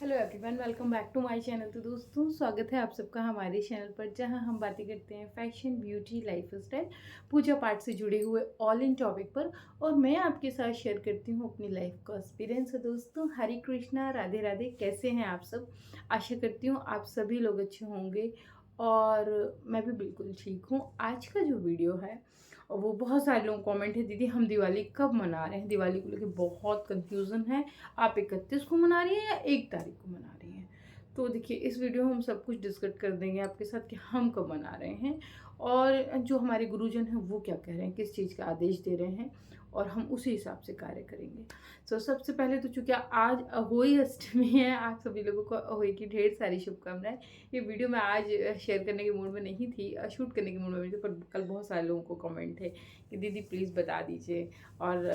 Hello everyone, welcome back to my channel. तो दोस्तों, स्वागत है आप सबका हमारे चैनल पर, जहां हम बातें करते हैं फैशन, ब्यूटी, लाइफस्टाइल, पूजा पाठ से जुड़े हुए ऑल इन टॉपिक पर। और मैं आपके साथ शेयर करती हूं अपनी लाइफ का एक्सपीरियंस। तो दोस्तों, हरे कृष्णा, राधे राधे। कैसे हैं आप सब? आशा करती हूँ आप सभी लोग अच्छे होंगे और मैं भी बिल्कुल ठीक हूँ। आज का जो वीडियो है वो बहुत सारे लोगों को कमेंट है, दीदी हम दिवाली कब मना रहे हैं। दिवाली को लेकर बहुत कंफ्यूजन है। आप 31 को मना रही हैं या 1 तारीख को मना रही हैं? तो देखिए, इस वीडियो में हम सब कुछ डिस्कस कर देंगे आपके साथ कि हम कब मना रहे हैं और जो हमारे गुरुजन हैं वो क्या कह रहे हैं, किस चीज़ का आदेश दे रहे हैं, और हम उसी हिसाब से कार्य करेंगे। तो सबसे पहले तो चूंकि आज अहोई अष्टमी है, आप सभी लोगों को अहोई की ढेर सारी शुभकामनाएं। ये वीडियो मैं आज शेयर करने के मूड में नहीं थी, शूट करने के मूड में थी, पर कल बहुत सारे लोगों को कमेंट है कि दीदी प्लीज़ बता दीजिए। और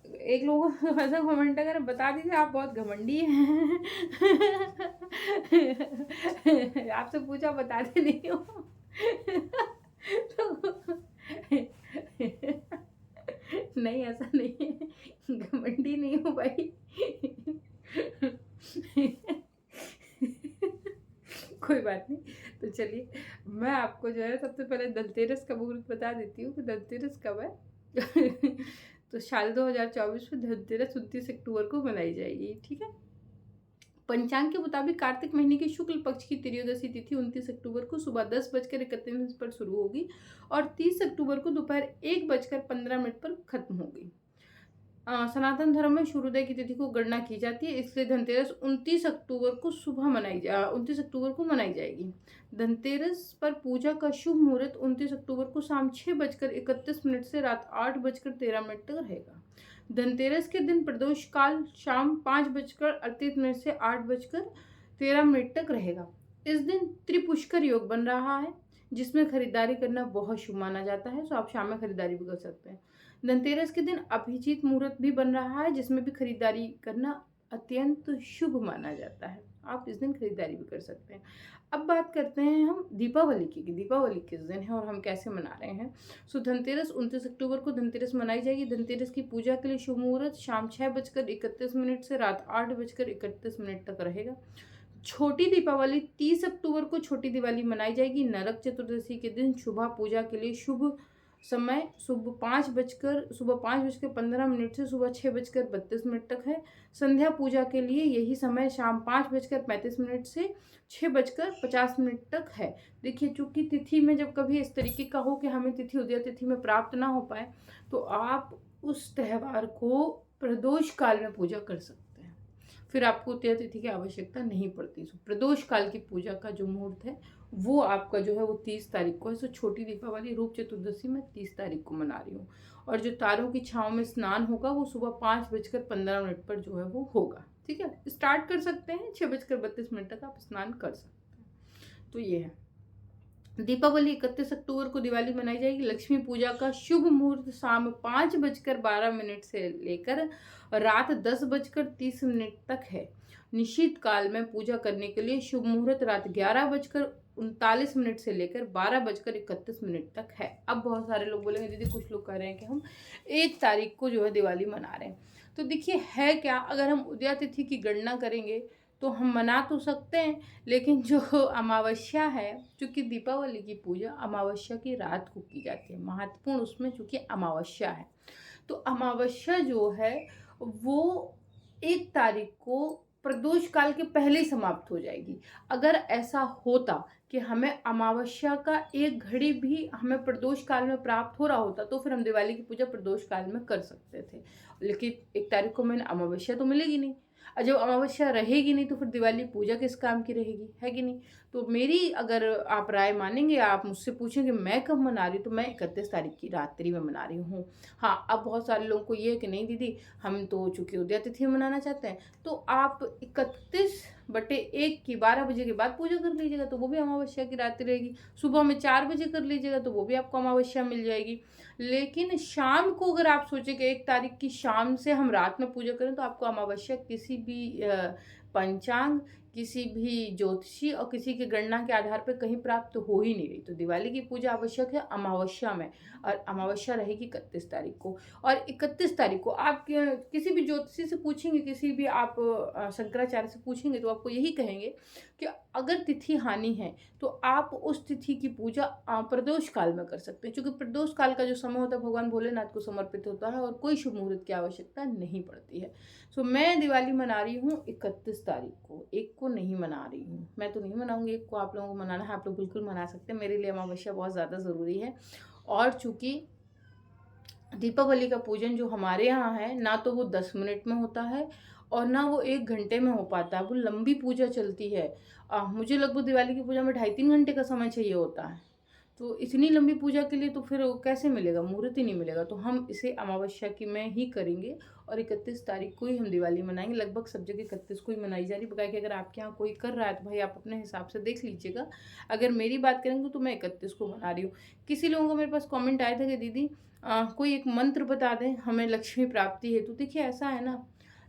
एक लोगों को ऐसा कमेंट अगर बता दीजिए, आप बहुत घमंडी हैं। आपसे पूछा बताते नहीं हो। तो नहीं, ऐसा नहीं है, घमंडी नहीं हूँ भाई। कोई बात नहीं। तो चलिए, मैं आपको जो है सबसे पहले धनतेरस का मुहूर्त बता देती हूँ कि धनतेरस कब है। तो साल 2024 में धनतेरस 29 अक्टूबर को मनाई जाएगी, ठीक है। पंचांग के मुताबिक कार्तिक महीने की शुक्ल पक्ष की त्रयोदशी तिथि 29 अक्टूबर को सुबह 10:31 पर शुरू होगी और 30 अक्टूबर को दोपहर 1:15 पर खत्म होगी। सनातन धर्म में सूर्योदय की तिथि को गणना की जाती है, इसलिए धनतेरस 29 अक्टूबर को मनाई जाएगी। धनतेरस पर पूजा का शुभ मुहूर्त 29 अक्टूबर को शाम 6:31 से रात 8:13 तक रहेगा। धनतेरस के दिन प्रदोष काल शाम 5:38 से 8:13 तक रहेगा। इस दिन त्रिपुष्कर योग बन रहा है, जिसमें खरीदारी करना बहुत शुभ माना जाता है, तो आप शाम में खरीदारी भी कर सकते हैं। धनतेरस के दिन अभिजीत मुहूर्त भी बन रहा है, जिसमें भी खरीदारी करना अत्यंत शुभ माना जाता है। आप इस दिन खरीदारी भी कर सकते हैं। अब बात करते हैं हम दीपावली की, दीपावली किस दिन है और हम कैसे मना रहे हैं। सो धनतेरस 29 अक्टूबर को धनतेरस मनाई जाएगी। धनतेरस की पूजा के लिए शुभ मुहूर्त शाम 6:31 से रात 8:31 तक रहेगा। छोटी दीपावली 30 अक्टूबर को छोटी दिवाली मनाई जाएगी। नरक चतुर्दशी के दिन शुभ पूजा के लिए शुभ समय सुबह 5:15 से सुबह 6:32 तक है। संध्या पूजा के लिए यही समय शाम 5:35 से 6:50 तक है। देखिए, चूंकि तिथि में जब कभी इस तरीके का हो कि हमें तिथि उदय तिथि में प्राप्त ना हो पाए, तो आप उस त्यौहार को प्रदोष काल में पूजा कर सकते हैं, फिर आपको उदय तिथि की आवश्यकता नहीं पड़ती। सो प्रदोष काल की पूजा का जो मुहूर्त है वो आपका जो है वो 30 तारीख को है। सो छोटी दीपावली रूप चतुर्दशी में 30 तारीख को मना रही हूँ। और जो तारों की छाँव में स्नान होगा वो सुबह 5:15 पर जो है वो होगा, ठीक है। स्टार्ट कर सकते हैं, 6:32 तक आप स्नान कर सकते हैं। तो ये है दीपावली। 31 अक्टूबर को दिवाली मनाई जाएगी। लक्ष्मी पूजा का शुभ मुहूर्त शाम 5:12 से लेकर रात 10:30 तक है। निश्चित काल में पूजा करने के लिए शुभ मुहूर्त रात 11:39 से लेकर 12:31 तक है। अब बहुत सारे लोग बोलेंगे दीदी, कुछ लोग कह रहे हैं कि हम 1 तारीख को जो है दिवाली मना रहे हैं। तो देखिए, है क्या, अगर हम उदया तिथि की गणना करेंगे तो हम मना तो सकते हैं, लेकिन जो अमावस्या है, चूँकि दीपावली की पूजा अमावस्या की रात को की जाती है, महत्वपूर्ण उसमें चूँकि अमावस्या है, तो अमावस्या जो है वो 1 तारीख को प्रदोष काल के पहले ही समाप्त हो जाएगी। अगर ऐसा होता कि हमें अमावस्या का 1 घड़ी भी हमें प्रदोष काल में प्राप्त हो रहा होता, तो फिर हम दिवाली की पूजा प्रदोष काल में कर सकते थे। लेकिन 1 तारीख को मैंने अमावस्या तो मिलेगी नहीं, और जब अमावस्या रहेगी नहीं तो फिर दिवाली पूजा किस काम की रहेगी, है कि नहीं। तो मेरी अगर आप राय मानेंगे, आप मुझसे पूछेंगे मैं कब मना रही हूँ, तो मैं 31 तारीख की रात्रि में मना रही हूँ। हाँ, अब बहुत सारे लोगों को ये है कि नहीं दीदी, हम तो चूँकि उदया तिथि मनाना चाहते हैं, तो आप 31/1 की 12 बजे के बाद पूजा कर लीजिएगा, तो वो भी अमावस्या की रात्रि रहेगी। सुबह में 4 बजे कर लीजिएगा तो वो भी आपको अमावस्या मिल जाएगी। लेकिन शाम को अगर आप सोचें कि 1 तारीख की शाम से हम रात में पूजा करें, तो आपको अमावस्या किसी भी पंचांग, किसी भी ज्योतिषी और किसी की गणना के आधार पर कहीं प्राप्त हो ही नहीं रही। तो दिवाली की पूजा आवश्यक है अमावस्या में, और अमावस्या रहेगी 31 तारीख को। और 31 तारीख को आप किसी भी ज्योतिषी से पूछेंगे, किसी भी आप शंकराचार्य से पूछेंगे, तो आपको यही कहेंगे कि अगर तिथि हानि है तो आप उस तिथि की पूजा प्रदोष काल में कर सकते हैं, क्योंकि प्रदोष काल का जो समय होता है भगवान भोलेनाथ को समर्पित होता है और कोई शुभ मुहूर्त की आवश्यकता नहीं पड़ती है। सो मैं दिवाली मना रही हूँ 31 तारीख को, एक को नहीं मना रही हूँ। मैं तो नहीं मनाऊंगी, एक को आप लोगों को मनाना है, आप लोग बिल्कुल मना सकते हैं। मेरे लिए अमावस्या बहुत ज़्यादा ज़रूरी है। और चूँकि दीपावली का पूजन जो हमारे यहाँ है, ना तो वो 10 मिनट में होता है और ना वो 1 घंटे में हो पाता है, वो लंबी पूजा चलती है। मुझे लगभग दिवाली की पूजा में 2.5-3 घंटे का समय चाहिए होता है। तो इतनी लंबी पूजा के लिए तो फिर वो कैसे मिलेगा, मुहूर्त ही नहीं मिलेगा। तो हम इसे अमावस्या की में ही करेंगे और 31 तारीख को ही हम दिवाली मनाएंगे। लगभग सब जगह 31 को ही मनाई जा रही है, कि अगर आपके यहाँ कोई कर रहा है तो भाई आप अपने हिसाब से देख लीजिएगा। अगर मेरी बात करेंगे तो मैं 31 को मना रही हूँ। किसी लोगों का मेरे पास कमेंट आया था कि दीदी कोई एक मंत्र बता दें हमें लक्ष्मी प्राप्ति है। तो देखिए ऐसा है ना,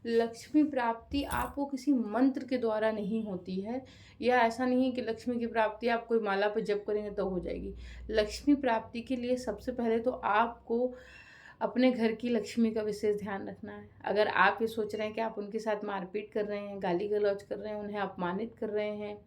लक्ष्मी प्राप्ति आपको किसी मंत्र के द्वारा नहीं होती है, या ऐसा नहीं है कि लक्ष्मी की प्राप्ति आप कोई माला पर जप करेंगे तो हो जाएगी। लक्ष्मी प्राप्ति के लिए सबसे पहले तो आपको अपने घर की लक्ष्मी का विशेष ध्यान रखना है। अगर आप ये सोच रहे हैं कि आप उनके साथ मारपीट कर रहे हैं, गाली गलौज कर रहे हैं, उन्हें अपमानित कर रहे हैं,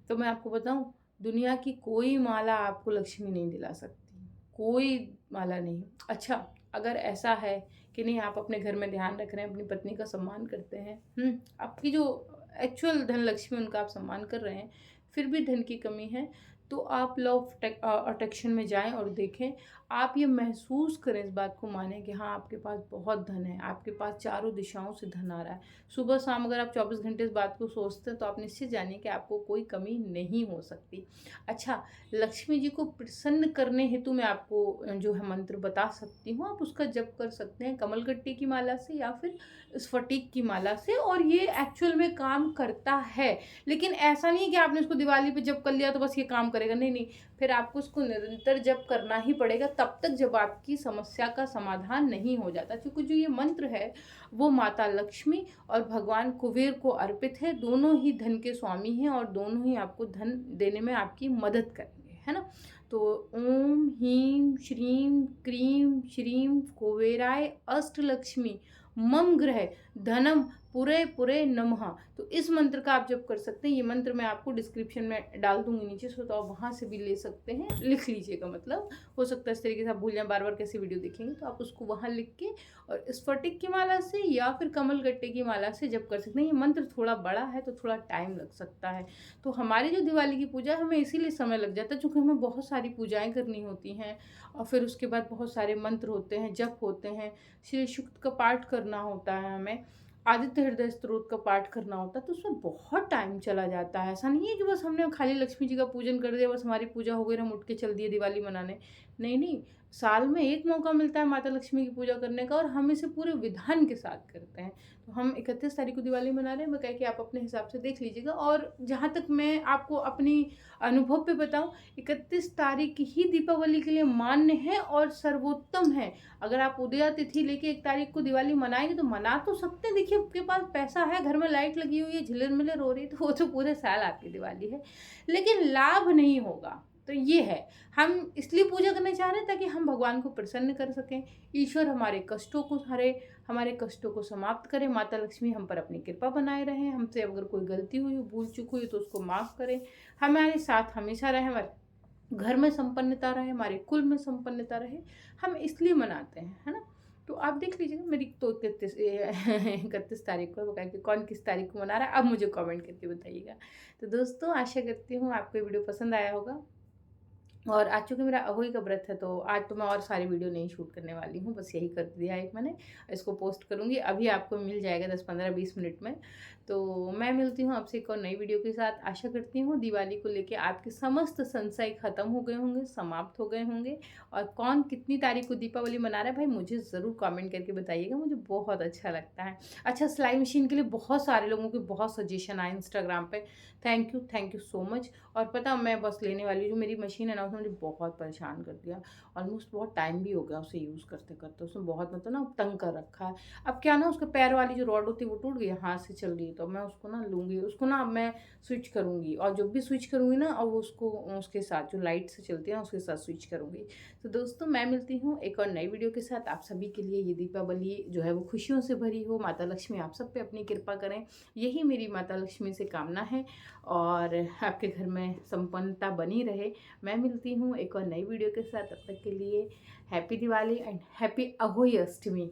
तो मैं आपको बताऊं, दुनिया की कोई माला आपको लक्ष्मी नहीं दिला सकती, कोई माला नहीं। अच्छा, अगर ऐसा है कि नहीं आप अपने घर में ध्यान रख रहे हैं, अपनी पत्नी का सम्मान करते हैं, आपकी जो एक्चुअल धन लक्ष्मी उनका आप सम्मान कर रहे हैं, फिर भी धन की कमी है, तो आप लॉ ऑफ अट्रैक्शन में जाएं और देखें। आप ये महसूस करें, इस बात को मानें कि हाँ आपके पास बहुत धन है, आपके पास चारों दिशाओं से धन आ रहा है। सुबह शाम अगर आप 24 घंटे इस बात को सोचते हैं तो आप निश्चित जानिए कि आपको कोई कमी नहीं हो सकती। अच्छा, लक्ष्मी जी को प्रसन्न करने हेतु मैं आपको जो है मंत्र बता सकती हूँ, आप उसका जप कर सकते हैं कमलगट्टे की माला से या फिर स्फटिक की माला से, और ये एक्चुअल में काम करता है। लेकिन ऐसा नहीं है कि आपने उसको दिवाली पे जप कर लिया तो बस ये काम करेगा, नहीं नहीं, फिर आपको उसको निरंतर जप करना ही पड़ेगा, तब तक जब आपकी समस्या का समाधान नहीं हो जाता। क्योंकि जो ये मंत्र है वो माता लक्ष्मी और भगवान कुबेर को अर्पित है। दोनों ही धन के स्वामी हैं और दोनों ही आपको धन देने में आपकी मदद करेंगे, है ना। तो ओम ह्रीं श्रीं क्रीं श्रीं कुबेराय अष्टलक्ष्मी मम ग्रह धनम पुरे पुरे नमः। तो इस मंत्र का आप जप कर सकते हैं। ये मंत्र मैं आपको डिस्क्रिप्शन में डाल दूंगी नीचे, सो तो आप वहाँ से भी ले सकते हैं, लिख लीजिएगा। मतलब हो सकता है इस तरीके से आप भूल जाएं, बार बार कैसे वीडियो देखेंगे, तो आप उसको वहाँ लिख के और स्फटिक की माला से या फिर कमल गट्टे की माला से जप कर सकते हैं। ये मंत्र थोड़ा बड़ा है तो थोड़ा टाइम लग सकता है। तो हमारी जो दिवाली की पूजा है हमें इसीलिए समय लग जाता है, क्योंकि हमें बहुत सारी पूजाएँ करनी होती हैं और फिर उसके बाद बहुत सारे मंत्र होते हैं, जप होते हैं, श्री सूक्त का पाठ करना होता है, हमें आदित्य हृदय स्तोत्र का पाठ करना होता है, तो उसमें बहुत टाइम चला जाता है। ऐसा नहीं है कि बस हमने खाली लक्ष्मी जी का पूजन कर दिया, बस हमारी पूजा हो गई, हम उठ के चल दिए दिवाली मनाने। नहीं नहीं, साल में एक मौका मिलता है माता लक्ष्मी की पूजा करने का और हम इसे पूरे विधान के साथ करते हैं। तो हम 31 तारीख को दिवाली मना रहे हैं। मैं कह कि आप अपने हिसाब से देख लीजिएगा। और जहाँ तक मैं आपको अपनी अनुभव पे बताऊँ, 31 तारीख ही दीपावली के लिए मान्य है और सर्वोत्तम है। अगर आप उदया तिथि लेके 1 तारीख को दिवाली मनाएंगे तो मना तो सकते हैं। देखिए आपके पास पैसा है, घर में लाइट लगी हुई है, झिलर मिलर हो रही है, तो वो तो पूरे साल आपकी दिवाली है, लेकिन लाभ नहीं होगा। तो ये है, हम इसलिए पूजा करना चाह रहे हैं ताकि हम भगवान को प्रसन्न कर सकें, ईश्वर हमारे कष्टों को हरे, हमारे कष्टों को समाप्त करें, माता लक्ष्मी हम पर अपनी कृपा बनाए रहें, हमसे अगर कोई गलती हुई, भूल चूक हुई तो उसको माफ़ करें, हमारे साथ हमेशा रहें, हमारे घर में संपन्नता रहे, हमारे कुल में संपन्नता रहे। हम इसलिए मनाते हैं, है ना। तो आप देख लीजिएगा, मेरी तो 31 तारीख को बताया कि कौन किस तारीख को मना रहा है, अब मुझे कमेंट करके बताइएगा। तो दोस्तों, आशा करती हूँ आपको ये वीडियो पसंद आया होगा। और आज चूँकि मेरा अहोई का व्रत है तो आज तो मैं और सारी वीडियो नहीं शूट करने वाली हूँ, बस यही कर दिया एक मैंने, इसको पोस्ट करूँगी, अभी आपको मिल जाएगा 10-15-20 मिनट में। तो मैं मिलती हूँ आपसे एक और नई वीडियो के साथ। आशा करती हूँ दिवाली को लेके आपके समस्त संशय खत्म हो गए होंगे, समाप्त हो गए होंगे। और कौन कितनी तारीख को दीपावली मना रहा है भाई, मुझे ज़रूर कमेंट करके बताइएगा, मुझे बहुत अच्छा लगता है। अच्छा, सिलाई मशीन के लिए बहुत सारे लोगों के बहुत सजेशन आए इंस्टाग्राम पे, थैंक यू सो मच। और पता, मैं बस लेने वाली जो मेरी मशीन है ना, उसने मुझे बहुत परेशान कर दिया, ऑलमोस्ट बहुत टाइम भी हो गया उसे यूज़ करते करते, उसने बहुत मतलब ना तंग कर रखा है। अब क्या ना, उसके पैर वाली जो रॉड होती है वो टूट गई, हाथ से चल रही तो मैं उसको ना लूँगी, उसको ना अब मैं स्विच करूँगी, और जब भी स्विच करूँगी ना अब उसको उसके साथ जो लाइट से चलती है ना उसके साथ स्विच करूँगी। तो दोस्तों मैं मिलती हूँ एक और नई वीडियो के साथ। आप सभी के लिए ये दीपावली जो है वो खुशियों से भरी हो, माता लक्ष्मी आप सब पे अपनी कृपा करें, यही मेरी माता लक्ष्मी से कामना है, और आपके घर में संपन्नता बनी रहे। मैं मिलती हूँ एक और नई वीडियो के साथ, तब तक के लिए happy Diwali and happy Ahoi Ashtami.